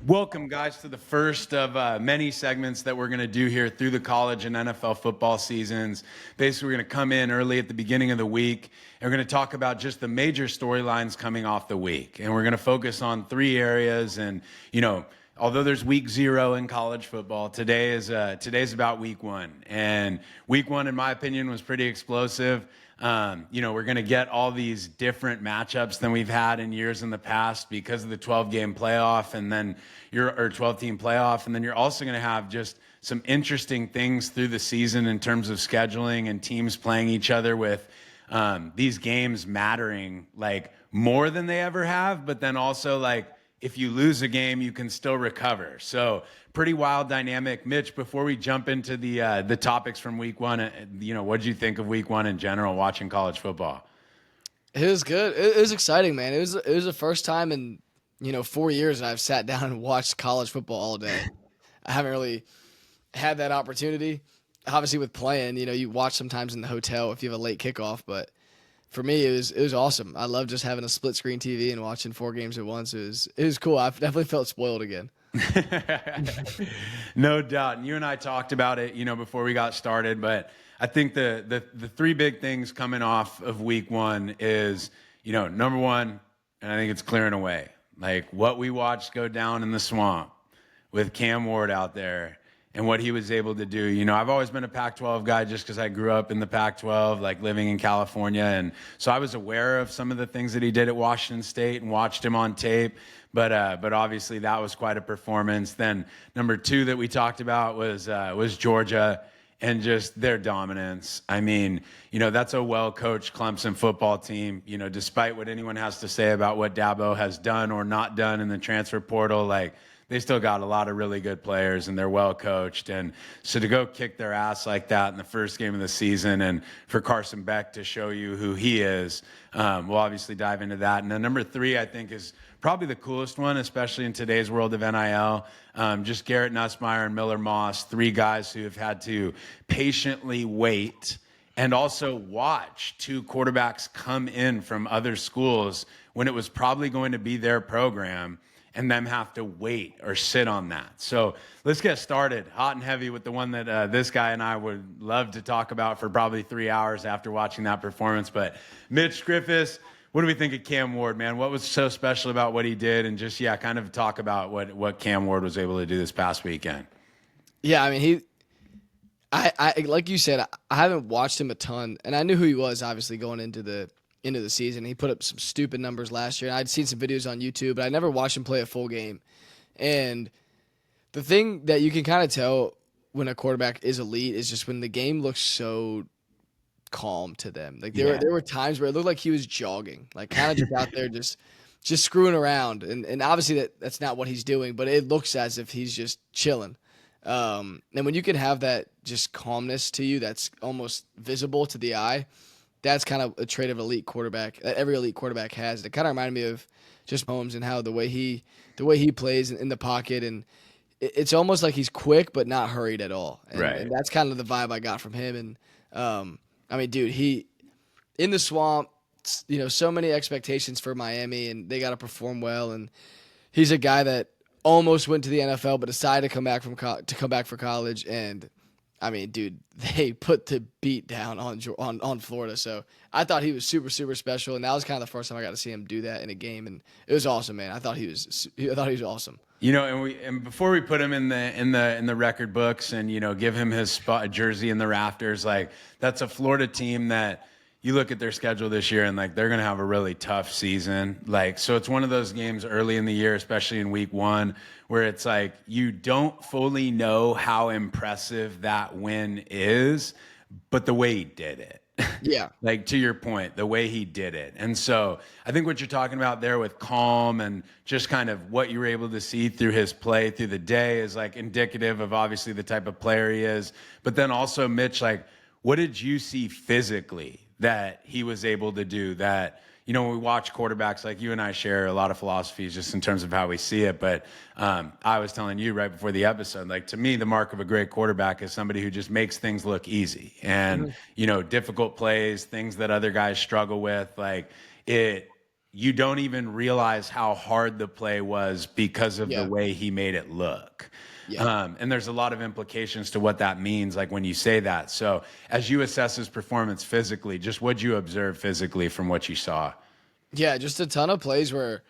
Welcome, guys, to the first of many segments that we're going to do here through the college and NFL football seasons. Basically, we're going to come in early at the beginning of the week, and we're going to talk about just the major storylines coming off the week. And we're going to focus on three areas. And, although there's week 0 in college football, today's about week 1. And week 1, in my opinion, was pretty explosive. We're going to get all these different matchups than we've had in years in the past because of the 12-game playoff and then 12-team playoff. And then you're also going to have just some interesting things through the season in terms of scheduling and teams playing each other with these games mattering like more than they ever have. But then also like if you lose a game, you can still recover. So pretty wild dynamic. Mitch, before we jump into the topics from week 1, what did you think of week 1 in general watching college football? It was good. It was exciting, man. It was the first time in 4 years I've sat down and watched college football all day. I haven't really had that opportunity. Obviously, with playing, you watch sometimes in the hotel if you have a late kickoff, but for me, it was awesome. I love just having a split screen TV and watching 4 games at once. It was cool. I definitely felt spoiled again. No doubt. And you and I talked about it, before we got started, but I think the three big things coming off of week 1 is, number one, and I think it's clearing away, like what we watched go down in the swamp with Cam Ward out there and what he was able to do. I've always been a Pac-12 guy just because I grew up in the Pac-12, like living in California. And so I was aware of some of the things that he did at Washington State and watched him on tape. But obviously that was quite a performance. Then number 2 that we talked about was Georgia and just their dominance. I mean, that's a well-coached Clemson football team. Despite what anyone has to say about what Dabo has done or not done in the transfer portal, like, they still got a lot of really good players and they're well coached. And so to go kick their ass like that in the first game of the season and for Carson Beck to show you who he is, we'll obviously dive into that. And then number 3, I think, is probably the coolest one, especially in today's world of NIL. Just Garrett, Nussmeyer, and Miller Moss, 3 guys who have had to patiently wait and also watch 2 quarterbacks come in from other schools when it was probably going to be their program, and them have to wait or sit on that. So let's get started hot and heavy with the one that this guy and I would love to talk about for probably 3 hours after watching that performance. But Mitch, Griffis, what do we think of Cam Ward, man? What was so special about what he did? And just, kind of talk about what Cam Ward was able to do this past weekend. Yeah, I mean, I like you said, I haven't watched him a ton, and I knew who he was, obviously, going into the season. He put up some stupid numbers last year. I'd seen some videos on YouTube, but I never watched him play a full game. And the thing that you can kind of tell when a quarterback is elite is just when the game looks so calm to them. Like there were times where it looked like he was jogging, like kind of just out there just screwing around. And obviously that's not what he's doing, but it looks as if he's just chilling. And when you can have that just calmness to you that's almost visible to the eye, that's kind of a trait of an elite quarterback that every elite quarterback has. It kind of reminded me of just Mahomes and how the way he plays in the pocket, and it's almost like he's quick but not hurried at all. And that's kind of the vibe I got from him. And I mean, dude, he in the swamp. So many expectations for Miami, and they got to perform well. And he's a guy that almost went to the NFL but decided to come back for college. And I mean, dude, they put the beat down on Florida. So I thought he was super, super special, and that was kind of the first time I got to see him do that in a game, and it was awesome, man. I thought he was awesome. And before we put him in the record books and give him his jersey in the rafters, like that's a Florida team that you look at their schedule this year and like they're going to have a really tough season. Like, so it's one of those games early in the year, especially in week 1, where it's like you don't fully know how impressive that win is, but the way he did it. Yeah. Like, to your point, the way he did it. And so I think what you're talking about there with calm and just kind of what you were able to see through his play through the day is like indicative of obviously the type of player he is. But then also, Mitch, like, what did you see physically that he was able to do that, when we watch quarterbacks, like you and I share a lot of philosophies just in terms of how we see it. But I was telling you right before the episode, like to me, the mark of a great quarterback is somebody who just makes things look easy and, difficult plays, things that other guys struggle with. Like you don't even realize how hard the play was because of the Yeah. way he made it look. Yeah. And there's a lot of implications to what that means, like when you say that. So as you assess his performance physically, just what'd you observe physically from what you saw? Yeah, just a ton of plays where,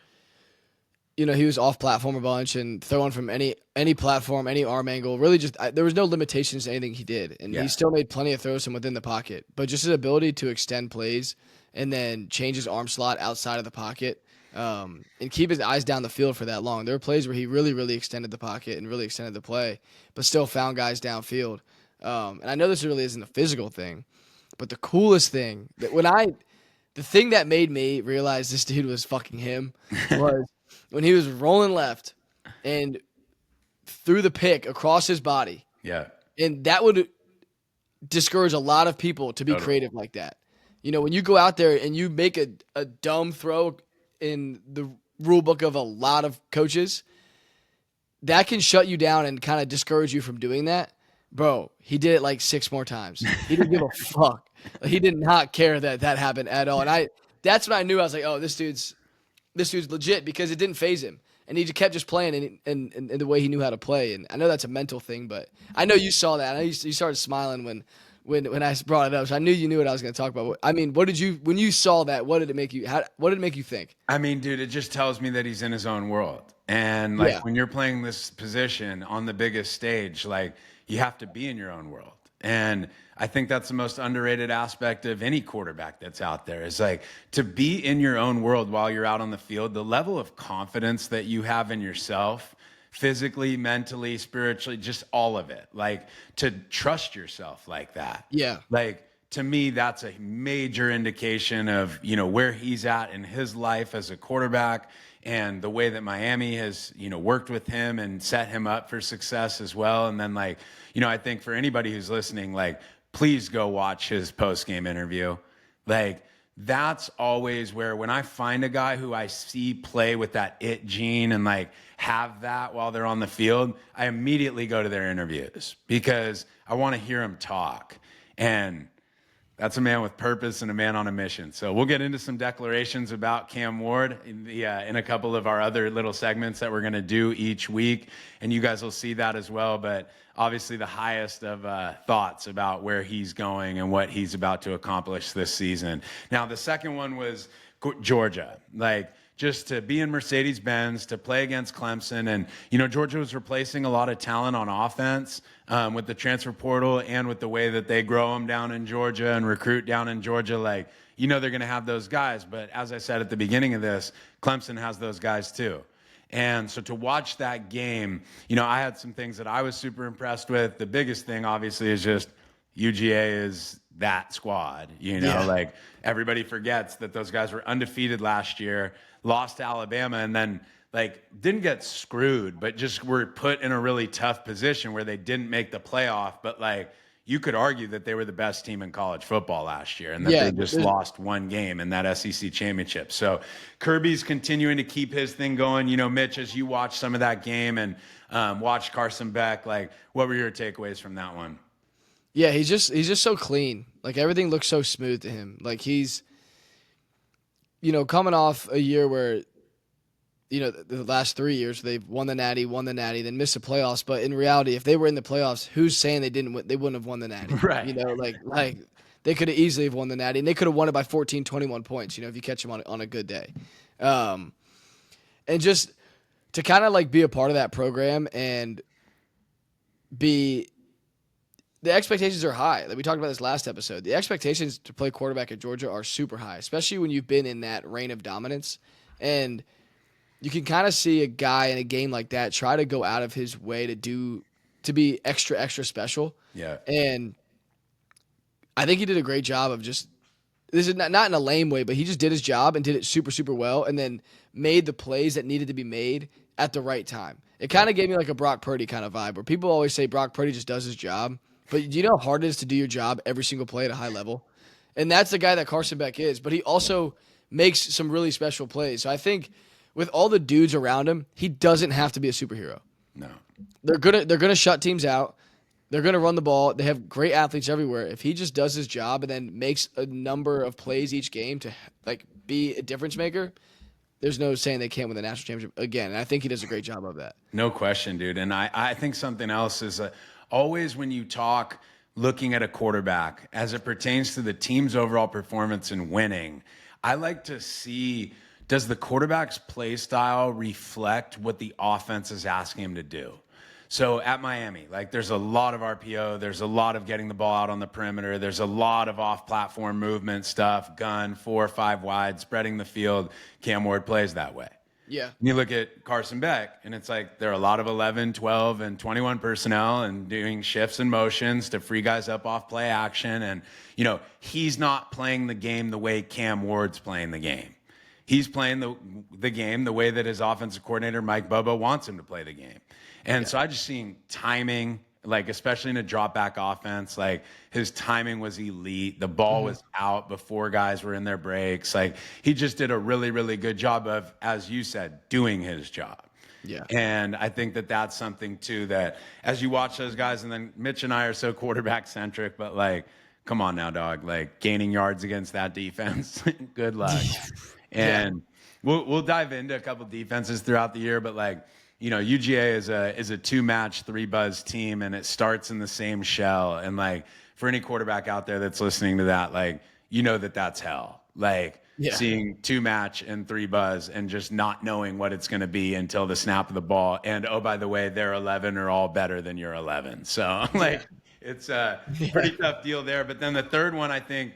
he was off platform a bunch and throwing from any platform, any arm angle. Really, there was no limitations to anything he did, and Yeah. he still made plenty of throws from within the pocket. But just his ability to extend plays and then change his arm slot outside of the pocket, and keep his eyes down the field for that long. There were plays where he really, really extended the pocket and really extended the play, but still found guys downfield. And I know this really isn't a physical thing, but the coolest thing the thing that made me realize this dude was fucking him was when he was rolling left and threw the pick across his body. Yeah. And that would discourage a lot of people to be Totally. creative like that. When you go out there and you make a dumb throw in the rule book of a lot of coaches, that can shut you down and kind of discourage you from doing that. Bro, he did it like 6 more times. He didn't give a fuck. He did not care that happened at all. And that's when I knew. I was like, oh, this dude's legit, because it didn't phase him. And he kept just playing in the way he knew how to play. And I know that's a mental thing, but I know you saw that. I know you started smiling when I brought it up. So I knew you knew what I was going to talk about. I mean, when you saw that, what did it make you think? I mean, dude, it just tells me that he's in his own world. And when you're playing this position on the biggest stage, you have to be in your own world. And I think that's the most underrated aspect of any quarterback that's out there, is to be in your own world while you're out on the field. The level of confidence that you have in yourself, physically, mentally, spiritually, just all of it, to trust yourself like that. Yeah. To me, that's a major indication of, where he's at in his life as a quarterback, and the way that Miami has, worked with him and set him up for success as well. And then I think for anybody who's listening, please go watch his post-game interview. That's always where, when I find a guy who I see play with that it gene and have that while they're on the field, I immediately go to their interviews because I want to hear him talk. And that's a man with purpose and a man on a mission. So we'll get into some declarations about Cam Ward in a couple of our other little segments that we're going to do each week, and you guys will see that as well. But obviously the highest of thoughts about where he's going and what he's about to accomplish this season. Now, the second one was Georgia. Just to be in Mercedes-Benz, to play against Clemson. And, Georgia was replacing a lot of talent on offense with the transfer portal and with the way that they grow them down in Georgia and recruit down in Georgia. They're going to have those guys. But as I said at the beginning of this, Clemson has those guys too. And so to watch that game, I had some things that I was super impressed with. The biggest thing, obviously, is just UGA is that squad. Everybody forgets that those guys were undefeated last year, lost to Alabama, and then didn't get screwed, but just were put in a really tough position where they didn't make the playoff. But you could argue that they were the best team in college football last year, and that they just lost one game in that SEC championship. So Kirby's continuing to keep his thing going. Mitch, as you watch some of that game and watch Carson Beck, what were your takeaways from that one? Yeah, he's just so clean. Everything looks so smooth to him. He's, coming off a year where, the last 3 years they've won the Natty, then missed the playoffs. But in reality, if they were in the playoffs, who's saying they wouldn't have won the Natty? Right. They could have easily have won the Natty, and they could have won it by 14, 21 points. If you catch them on a good day, and just to kind of be a part of that program and be. The expectations are high. We talked about this last episode. The expectations to play quarterback at Georgia are super high, especially when you've been in that reign of dominance. And you can kind of see a guy in a game like that try to go out of his way to be extra, extra special. Yeah. And I think he did a great job of this is not in a lame way, but he just did his job and did it super, super well, and then made the plays that needed to be made at the right time. It kind of gave me a Brock Purdy kind of vibe, where people always say Brock Purdy just does his job. But do you know how hard it is to do your job every single play at a high level? And that's the guy that Carson Beck is. But he also makes some really special plays. So I think with all the dudes around him, he doesn't have to be a superhero. No. They're gonna shut teams out. They're gonna run the ball. They have great athletes everywhere. If he just does his job and then makes a number of plays each game to be a difference maker, there's no saying they can't win the national championship again. And I think he does a great job of that. No question, dude. And I think something else is always when you talk looking at a quarterback as it pertains to the team's overall performance and winning, I like to see, does the quarterback's play style reflect what the offense is asking him to do? So at Miami, like there's a lot of RPO, there's a lot of getting the ball out on the perimeter, there's a lot of off-platform movement stuff, gun, 4 or 5 wide, spreading the field. Cam Ward plays that way. Yeah. And you look at Carson Beck, and it's like there are a lot of 11, 12, and 21 personnel and doing shifts and motions to free guys up off play action. And, he's not playing the game the way Cam Ward's playing the game. He's playing the game the way that his offensive coordinator, Mike Bobo, wants him to play the game. And so I just seen timing, like especially in a drop back offense, like his timing was elite. The ball was out before guys were in their breaks. Like he just did a really, really good job of, as you said, doing his job. Yeah. And I think that that's something too, that as you watch those guys, and then Mitch and I are so quarterback centric, but like, come on now, dog, like gaining yards against that defense. Good luck. And we'll dive into a couple defenses throughout the year, but like, UGA is a 2-match 3-buzz team, and it starts in the same shell. And like for any quarterback out there that's listening to that, like that's hell. Like seeing 2-match and 3-buzz and just not knowing what it's going to be until the snap of the ball. And oh, by the way, their 11 are all better than your 11. So like it's a pretty tough deal there. But then the third one, I think,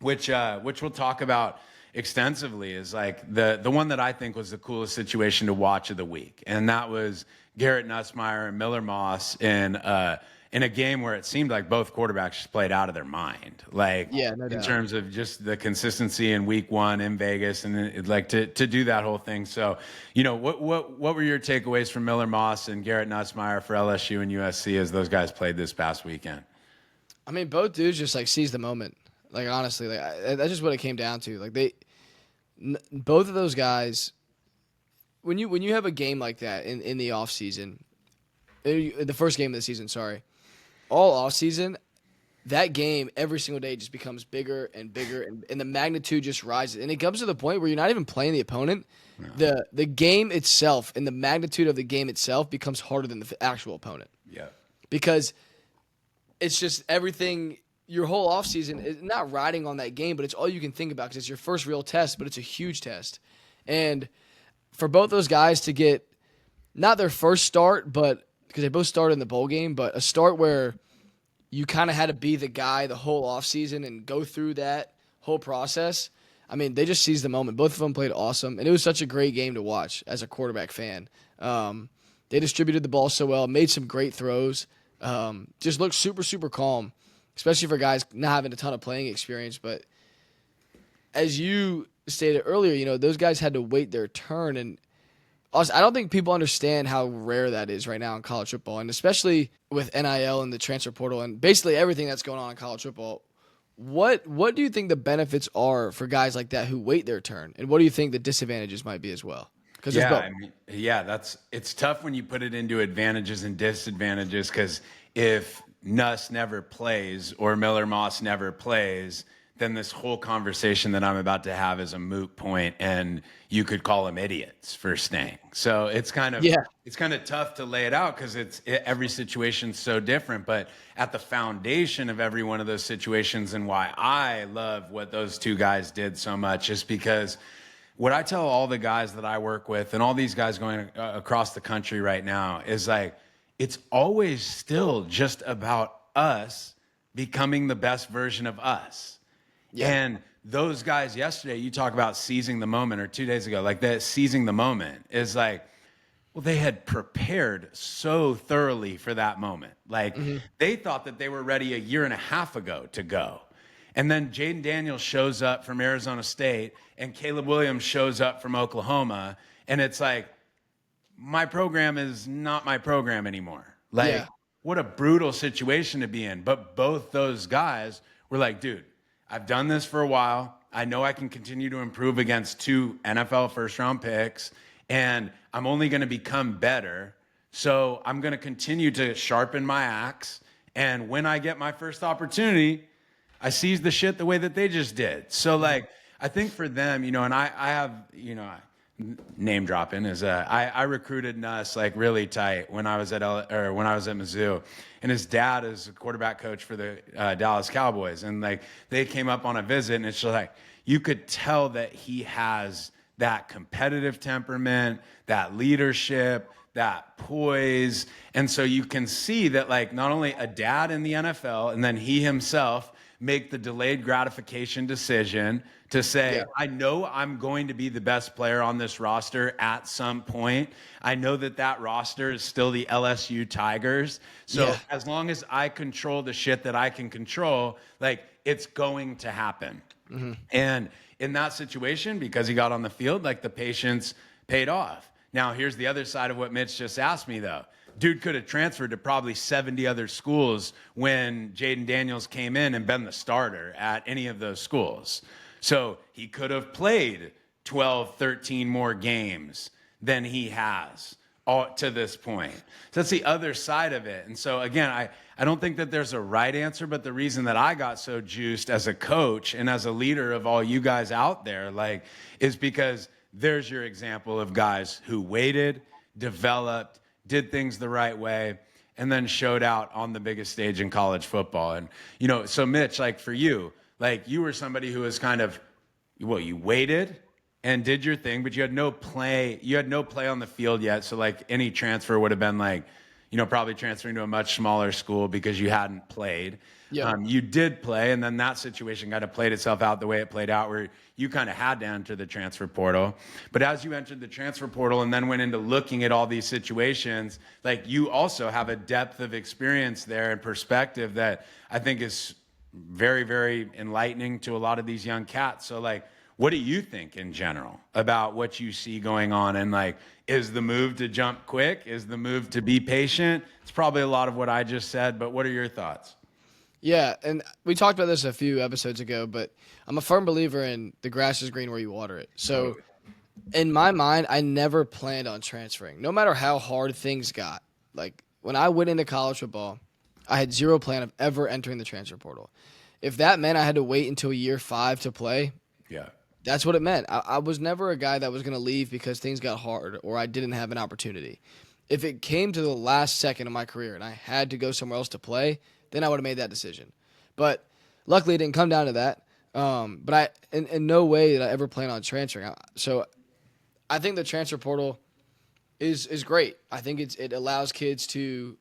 which we'll talk about extensively, is like the one that I think was the coolest situation to watch of the week. And that was Garrett Nussmeier and Miller Moss in a game where it seemed like both quarterbacks just played out of their mind. Like in terms of just the consistency in week 1 in Vegas, and like to do that whole thing. So, what were your takeaways from Miller Moss and Garrett Nussmeier for LSU and USC as those guys played this past weekend? I mean, both dudes just like seize the moment. Like honestly, that's just what it came down to. Like both of those guys, when you have a game like that in the off season, the first game of the season, all off season, that game every single day just becomes bigger and bigger, and the magnitude just rises. And it comes to the point where you're not even playing the opponent. No. The game itself and the magnitude of the game itself becomes harder than the actual opponent. Yeah, because it's just everything. Your whole offseason is not riding on that game, but it's all you can think about because it's your first real test, but it's a huge test. And for both those guys to get not their first start, but because they both started in the bowl game, but a start where you kind of had to be the guy the whole offseason and go through that whole process. I mean, they just seized the moment. Both of them played awesome, and it was such a great game to watch as a quarterback fan. They distributed the ball so well, made some great throws, just looked super, super calm. Especially for guys not having a ton of playing experience. But as you stated earlier, those guys had to wait their turn. And also, I don't think people understand how rare that is right now in college football. And especially with NIL and the transfer portal and basically everything that's going on in college football. What do you think the benefits are for guys like that who wait their turn? And what do you think the disadvantages might be as well? It's tough when you put it into advantages and disadvantages, because if Nuss never plays or Miller Moss never plays, then this whole conversation that I'm about to have is a moot point, and you could call them idiots for staying. So it's kind of tough to lay it out because every situation's so different. But at the foundation of every one of those situations, and why I love what those two guys did so much, is because what I tell all the guys that I work with and all these guys going across the country right now is like, it's always still just about us becoming the best version of us. Yeah. And those guys yesterday, you talk about seizing the moment, or 2 days ago, like that seizing the moment is like, well, they had prepared so thoroughly for that moment. Like they thought that they were ready a year and a half ago to go. And then Jaden Daniels shows up from Arizona State and Caleb Williams shows up from Oklahoma. And it's like, my program is not my program anymore. Like, what a brutal situation to be in. But both those guys were like, dude, I've done this for a while. I know I can continue to improve against 2 NFL first-round picks, and I'm only going to become better. So I'm going to continue to sharpen my axe. And when I get my first opportunity, I seize the shit the way that they just did. So, like, I think for them, and I have, name dropping is I recruited Nuss like really tight when I was at when I was at Mizzou, and his dad is a quarterback coach for the Dallas Cowboys, and like they came up on a visit, and it's just like you could tell that he has that competitive temperament, that leadership, that poise, and so you can see that like not only a dad in the NFL, and then he himself make the delayed gratification decision to say, I know I'm going to be the best player on this roster at some point. I know that that roster is still the LSU Tigers. So as long as I control the shit that I can control, like it's going to happen. And in that situation, because he got on the field, like the patience paid off. Now, here's the other side of what Mitch just asked me, though. Dude could have transferred to probably 70 other schools when Jaden Daniels came in and been the starter at any of those schools. So he could have played 12, 13 more games than he has to this point. So that's the other side of it. And so, again, I don't think that there's a right answer, but the reason that I got so juiced as a coach and as a leader of all you guys out there, like, is because there's your example of guys who waited, developed, did things the right way, and then showed out on the biggest stage in college football. And, you know, so Mitch, like for you, like you were somebody who was kind of, well, you waited and did your thing, but you had no play on the field yet. So like any transfer would have been like, you know, probably transferring to a much smaller school because you hadn't played. You did play, and then that situation kind of played itself out the way it played out, where you kind of had to enter the transfer portal. But as you entered the transfer portal and then went into looking at all these situations, like you also have a depth of experience there and perspective that I think is very, very enlightening to a lot of these young cats. So like, what do you think in general about what you see going on? And like, is the move to jump quick? Is the move to be patient? It's probably a lot of what I just said, but what are your thoughts? Yeah, and we talked about this a few episodes ago, but I'm a firm believer in the grass is green where you water it. So in my mind, I never planned on transferring, no matter how hard things got. Like when I went into college football, I had zero plan of ever entering the transfer portal. If that meant I had to wait until year 5 to play, that's what it meant. I was never a guy that was going to leave because things got hard or I didn't have an opportunity. If it came to the last second of my career and I had to go somewhere else to play, then I would have made that decision. But luckily it didn't come down to that. But I, in no way did I ever plan on transferring. So I think the transfer portal is great. I think it allows kids to,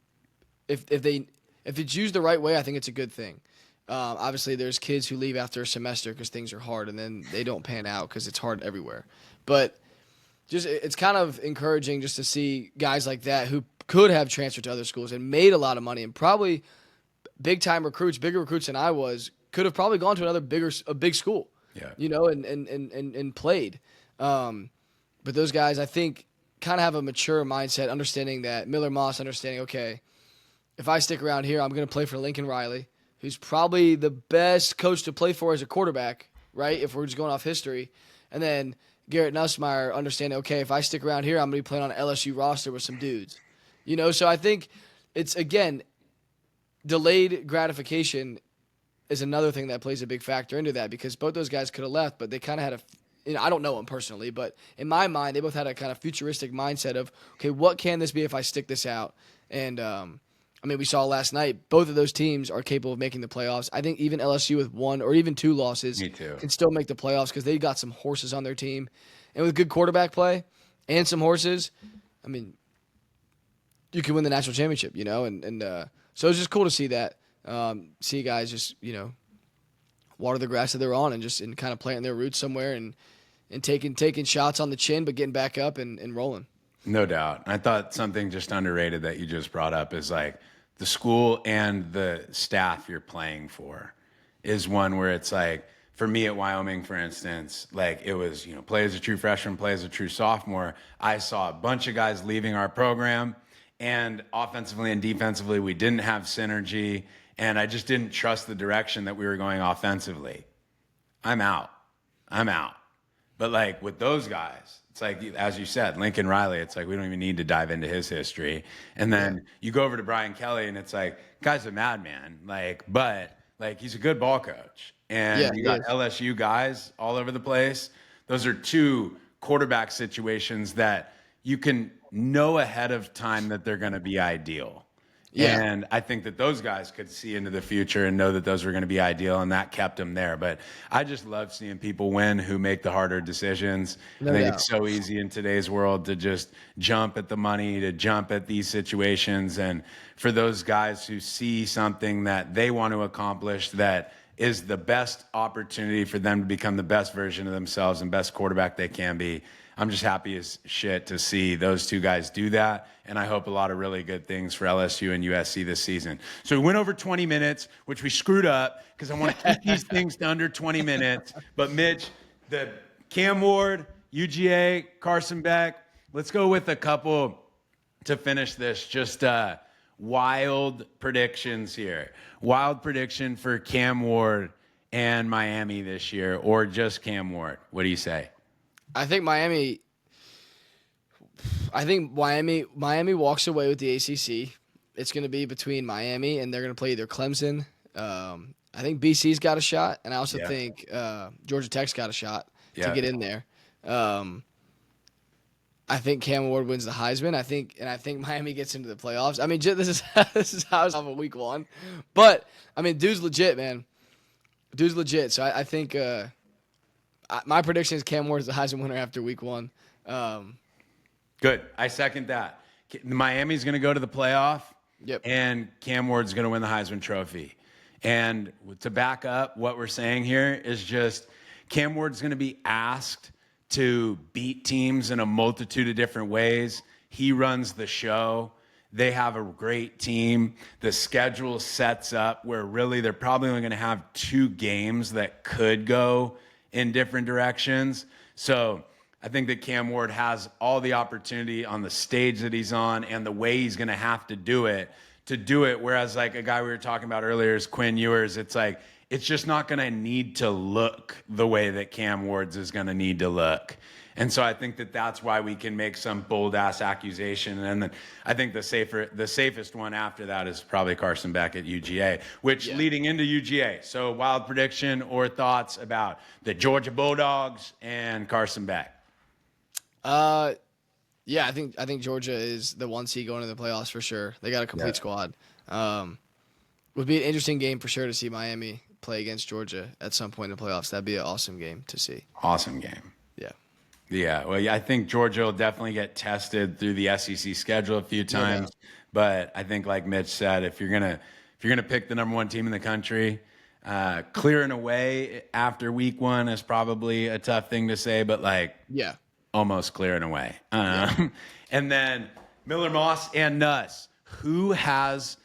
if it's used the right way, I think it's a good thing. Obviously, there's kids who leave after a semester because things are hard, and then they don't pan out because it's hard everywhere. But just it's kind of encouraging just to see guys like that who could have transferred to other schools and made a lot of money and probably big-time recruits, bigger recruits than I was, could have probably gone to a big school, you know, and played. But those guys, I think, kind of have a mature mindset, understanding that Miller Moss, understanding, okay, if I stick around here, I'm going to play for Lincoln Riley, who's probably the best coach to play for as a quarterback, right, if we're just going off history. And then Garrett Nussmeier understanding, okay, if I stick around here, I'm going to be playing on an LSU roster with some dudes. You know, so I think it's, again, delayed gratification is another thing that plays a big factor into that because both those guys could have left, but they kind of had I don't know them personally, but in my mind, they both had a kind of futuristic mindset of, okay, what can this be if I stick this out? And, I mean, we saw last night, both of those teams are capable of making the playoffs. I think even LSU with 1 or even 2 losses can still make the playoffs because they got some horses on their team. And with good quarterback play and some horses, I mean, you can win the national championship, you know? And so it's just cool to see that, see guys just, you know, water the grass that they're on and kind of planting their roots somewhere and taking shots on the chin but getting back up and rolling. No doubt. I thought something just underrated that you just brought up is like the school and the staff you're playing for is one where it's like, for me at Wyoming, for instance, like it was, you know, play as a true freshman, play as a true sophomore. I saw a bunch of guys leaving our program, and offensively and defensively, we didn't have synergy, and I just didn't trust the direction that we were going offensively. I'm out. But like with those guys, it's like, as you said, Lincoln Riley, it's like we don't even need to dive into his history. And then you go over to Brian Kelly, and it's like, guy's a madman, but he's a good ball coach. And you got LSU guys all over the place. Those are 2 quarterback situations that you can know ahead of time that they're going to be ideal. Yeah. And I think that those guys could see into the future and know that those were going to be ideal, and that kept them there. But I just love seeing people win who make the harder decisions. No I think doubt. it's so easy in today's world to just jump at the money, to jump at these situations. And for those guys who see something that they want to accomplish that is the best opportunity for them to become the best version of themselves and best quarterback they can be, I'm just happy as shit to see those two guys do that, and I hope a lot of really good things for LSU and USC this season. So we went over 20 minutes, which we screwed up because I want to keep these things to under 20 minutes. But Mitch, the Cam Ward, UGA, Carson Beck, let's go with a couple to finish this. Just wild predictions here. Wild prediction for Cam Ward and Miami this year, or just Cam Ward. What do you say? I think Miami walks away with the ACC. It's going to be between Miami, and they're going to play either Clemson. I think BC's got a shot, and I also think Georgia Tech's got a shot to get in there. I think Cam Ward wins the Heisman. I think Miami gets into the playoffs. I mean, this is how it's off of week one, but I mean, dude's legit, man. Dude's legit. So I think. My prediction is Cam Ward is the Heisman winner after week one. Good. I second that. Miami's going to go to the playoff. Yep. And Cam Ward's going to win the Heisman Trophy. And to back up what we're saying here is just Cam Ward's going to be asked to beat teams in a multitude of different ways. He runs the show. They have a great team. The schedule sets up where really they're probably only going to have 2 games that could go in different directions. So I think that Cam Ward has all the opportunity on the stage that he's on and the way he's going to have to do it. Whereas like a guy we were talking about earlier is Quinn Ewers. It's like, it's just not going to need to look the way that Cam Ward's is going to need to look. And so I think that that's why we can make some bold ass accusation. And then I think the safest one after that is probably Carson Beck at UGA, which leading into UGA. So wild prediction or thoughts about the Georgia Bulldogs and Carson Beck? I think Georgia is the 1 seed going to the playoffs for sure. They got a complete squad. Would be an interesting game for sure to see Miami play against Georgia at some point in the playoffs. That'd be an awesome game to see. Awesome game. Yeah. Yeah, well, I think Georgia will definitely get tested through the SEC schedule a few times. But I think, like Mitch said, if you're gonna pick the number 1 team in the country, clearing away after week 1 is probably a tough thing to say. But almost clearing away. And then Miller Moss and Nuss, who has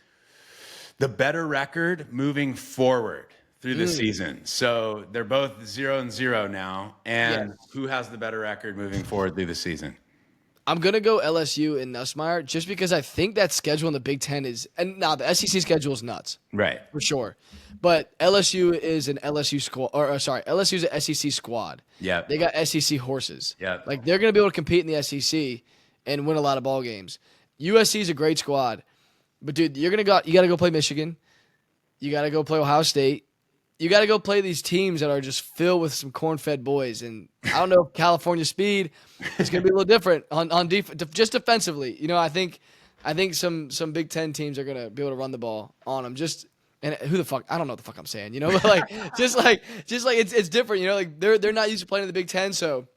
the better record moving forward through the season? So they're both 0-0 now. And who has the better record moving forward through the season? I'm going to go LSU and Nussmeier just because I think that schedule in the Big Ten is – and now the SEC schedule is nuts. Right. For sure. But LSU is an LSU squad – LSU is an SEC squad. Yeah. They got SEC horses. Yeah. Like, they're going to be able to compete in the SEC and win a lot of ball games. USC is a great squad. But, dude, you got to go play Michigan. You got to go play Ohio State. You got to go play these teams that are just filled with some corn-fed boys. And I don't know if California speed is going to be a little different on just defensively. You know, I think some Big Ten teams are going to be able to run the ball on them. And who the fuck? I don't know what the fuck I'm saying. You know, but it's different. You know, like they're not used to playing in the Big Ten, so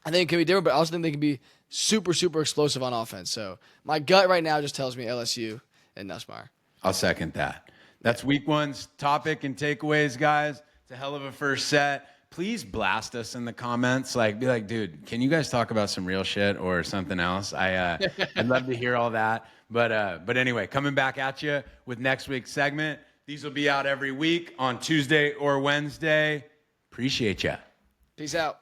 I think it can be different. But I also think they can be super, super explosive on offense. So my gut right now just tells me LSU and Nussmeier. I'll second that. That's week 1's topic and takeaways, guys. It's a hell of a first set. Please blast us in the comments. Be like, dude, can you guys talk about some real shit or something else? I'd love to hear all that. But anyway, coming back at you with next week's segment. These will be out every week on Tuesday or Wednesday. Appreciate ya. Peace out.